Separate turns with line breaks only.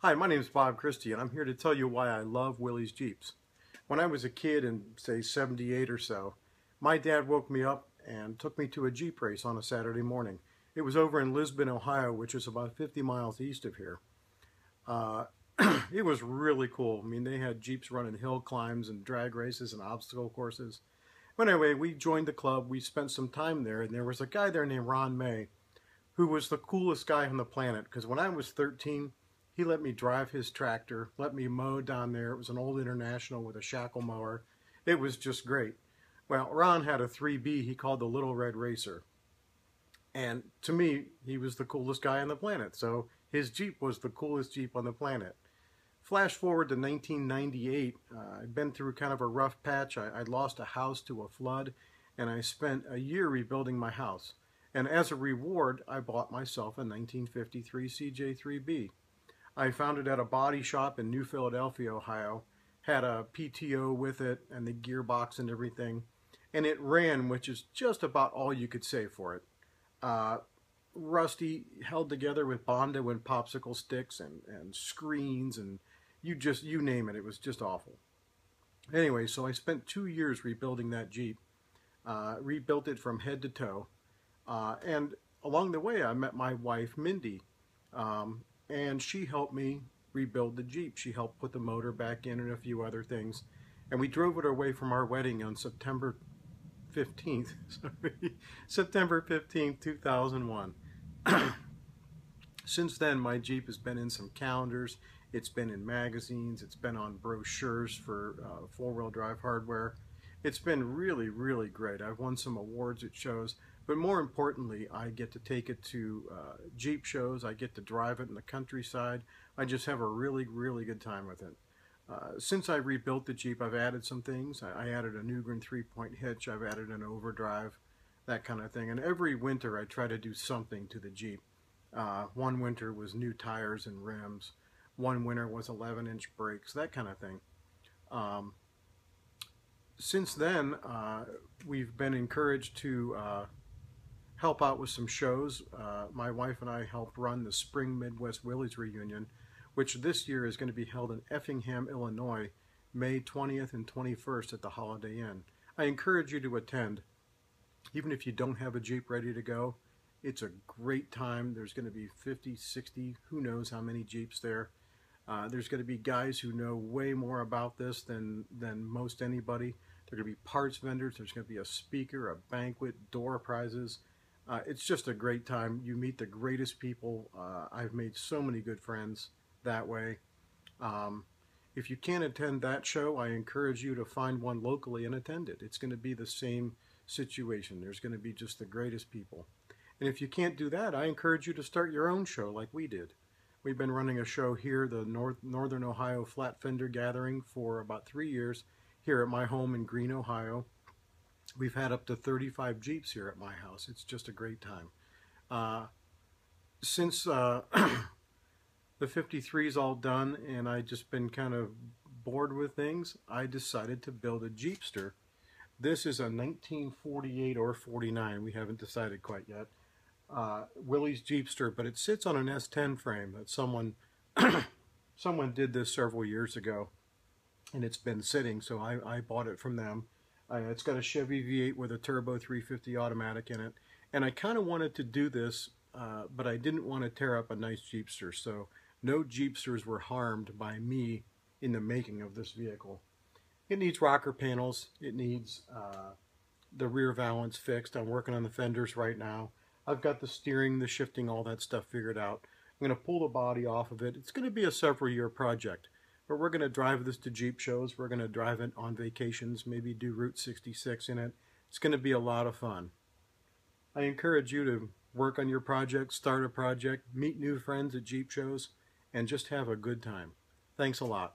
Hi, my name is Bob Christie, and I'm here to tell you why I love Willys Jeeps. When I was a kid in, say, 78 or so, my dad woke me up and took me to a Jeep race on a Saturday morning. It was over in Lisbon, Ohio, which is about 50 miles east of here. Uh, it was really cool. I mean, they had Jeeps running hill climbs and drag races and obstacle courses. But anyway, we joined the club. We spent some time there, and there was a guy there named Ron May, who was the coolest guy on the planet. Because when I was 13, he let me drive his tractor, let me mow down there. It was an old International with a shackle mower. It was just great. Well, Ron had a 3B he called the Little Red Racer. And to me, he was the coolest guy on the planet. So his Jeep was the coolest Jeep on the planet. Flash forward to 1998, I'd been through kind of a rough patch. I'd lost a house to a flood, and I spent a year rebuilding my house. And as a reward, I bought myself a 1953 CJ3B. I found it at a body shop in New Philadelphia, Ohio, had a PTO with it and the gearbox and everything, and it ran, which is just about all you could say for it. Uh, Rusty, held together with Bondo and popsicle sticks and screens, and you name it, it was just awful. Anyway, so I spent 2 years rebuilding that Jeep, rebuilt it from head to toe, and along the way I met my wife, Mindy, and she helped me rebuild the Jeep. She helped put the motor back in and a few other things, and we drove it away from our wedding on September 15th, sorry, September 15th, 2001. Since then, my Jeep has been in some calendars, it's been in magazines, it's been on brochures for four-wheel drive hardware. It's been really, really great. I've won some awards at shows, but more importantly, I get to take it to Jeep shows. I get to drive it in the countryside. I just have a really, really good time with it. Since I rebuilt the Jeep, I've added some things. I added a Newgren 3-point hitch. I've added an overdrive, that kind of thing. And every winter, I try to do something to the Jeep. One winter was new tires and rims. One winter was 11-inch brakes, that kind of thing. Since then, we've been encouraged to help out with some shows. My wife and I helped run the Spring Midwest Willys Reunion, which this year is going to be held in Effingham, Illinois, May 20th and 21st at the Holiday Inn. I encourage you to attend. Even if you don't have a Jeep ready to go, it's a great time. There's going to be 50, 60, who knows how many Jeeps there. There's going to be guys who know way more about this than most anybody. There are going to be parts vendors. There's going to be a speaker, a banquet, door prizes. It's just a great time. You meet the greatest people. I've made so many good friends that way. If you can't attend that show, I encourage you to find one locally and attend it. It's going to be the same situation. There's going to be just the greatest people. And if you can't do that, I encourage you to start your own show like we did. We've been running a show here, the Northern Ohio Flat Fender Gathering, for about 3 years here at my home in Greene, Ohio. We've had up to 35 Jeeps here at my house. It's just a great time. Since the 53 is all done and I just been kind of bored with things, I decided to build a Jeepster. This is a 1948 or 49, we haven't decided quite yet. Willys Jeepster, but it sits on an S10 frame that someone did this several years ago, and it's been sitting, so I bought it from them. It's got a Chevy V8 with a turbo 350 automatic in it, and I kind of wanted to do this, but I didn't want to tear up a nice Jeepster, so no Jeepsters were harmed by me in the making of this vehicle. It needs rocker panels, it needs the rear valance fixed. I'm working on the fenders right now. I've got the steering, the shifting, all that stuff figured out. I'm going to pull the body off of it. It's going to be a several-year project, but we're going to drive this to Jeep shows. We're going to drive it on vacations, maybe do Route 66 in it. It's going to be a lot of fun. I encourage you to work on your project, start a project, meet new friends at Jeep shows, and just have a good time. Thanks a lot.